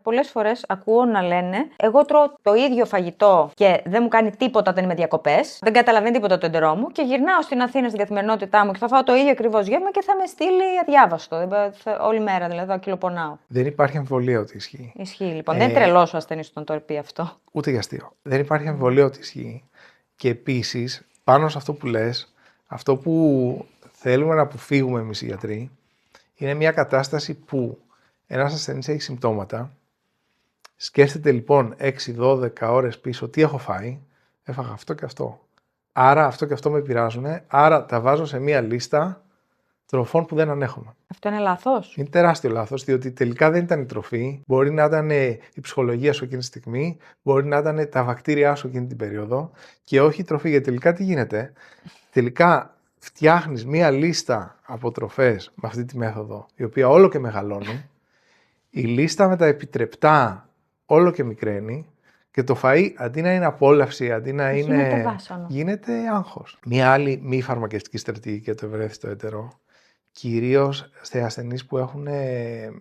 Πολλές φορές ακούω να λένε: εγώ τρώω το ίδιο φαγητό και δεν μου κάνει τίποτα όταν είμαι διακοπές, δεν καταλαβαίνει τίποτα το εντερό μου και γυρνάω στην Αθήνα στην καθημερινότητά μου και θα φάω το ίδιο ακριβώς γεύμα και θα με στείλει αδιάβαστο. Όλη μέρα δηλαδή θα κυλοπονάω. Δεν υπάρχει αμφιβολία ότι ισχύει. Ισχύει λοιπόν. Δεν είναι τρελός ο ασθενής όταν το πει αυτό. Ούτε για αστείο. Δεν υπάρχει αμφιβολία ότι ισχύει. Και επίσης, πάνω σε αυτό που λες, αυτό που θέλουμε να αποφύγουμε εμείς οι γιατροί είναι μια κατάσταση που ένας ασθενής έχει συμπτώματα, σκέφτεται λοιπόν 6-12 ώρες πίσω τι έχω φάει, έφαγα αυτό και αυτό. Άρα αυτό και αυτό με πειράζουν, άρα τα βάζω σε μια λίστα τροφών που δεν ανέχομαι. Αυτό είναι λάθος. Είναι τεράστιο λάθος, διότι τελικά δεν ήταν η τροφή, μπορεί να ήταν η ψυχολογία σου εκείνη τη στιγμή, μπορεί να ήταν τα βακτήριά σου εκείνη την περίοδο και όχι η τροφή. Γιατί τελικά τι γίνεται, τελικά φτιάχνεις μία λίστα από τροφές με αυτή τη μέθοδο, η οποία όλο και μεγαλώνει, η λίστα με τα επιτρεπτά όλο και μικραίνει και το φαΐ αντί να είναι απόλαυση, αντί να γίνεται άγχος. Μία άλλη μη φαρμακευτική στρατηγική για το ευρέθητο έτερο, κυρίως σε ασθενείς που έχουν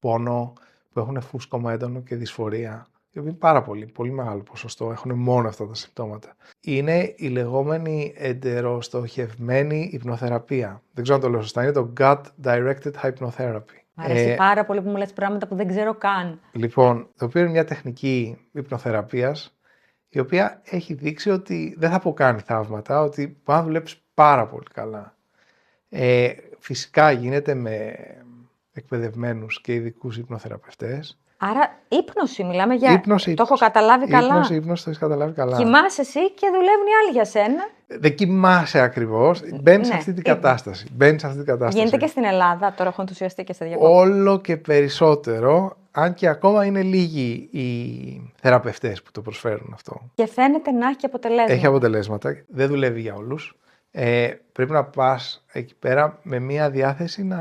πόνο, που έχουν φούσκωμα έντονο και δυσφορία, οι οποίοι πάρα πολύ μεγάλο ποσοστό έχουν μόνο αυτά τα συμπτώματα. Είναι η λεγόμενη εντεροστοχευμένη υπνοθεραπεία. Δεν ξέρω αν το λέω σωστά, είναι το gut-directed hypnotherapy. Μ' αρέσει πάρα πολύ που μου λες πράγματα που δεν ξέρω καν. Λοιπόν, το οποίο είναι μια τεχνική υπνοθεραπείας, η οποία έχει δείξει ότι δεν θα αποκάνει θαύματα, ότι μπορεί να δουλέψει πάρα πολύ καλά. Φυσικά γίνεται με εκπαιδευμένους και ειδικούς υπνοθεραπευτές. Άρα ύπνωση, μιλάμε για... Ύπνωση, το έχω καταλάβει καλά. Ύπνωση, το έχεις καταλάβει καλά. Κοιμάσαι εσύ και δουλεύουν οι άλλοι για σένα. Δεν κοιμάσαι ακριβώς, μπαίνεις σε αυτή την κατάσταση. Γίνεται και στην Ελλάδα, τώρα έχω ενθουσιαστεί και σε διακοπές. Όλο και περισσότερο, αν και ακόμα είναι λίγοι οι θεραπευτές που το προσφέρουν αυτό. Και φαίνεται να έχει αποτελέσματα. Έχει αποτελέσματα, δεν δουλεύει για όλους. Πρέπει να πας εκεί πέρα με μία διάθεση να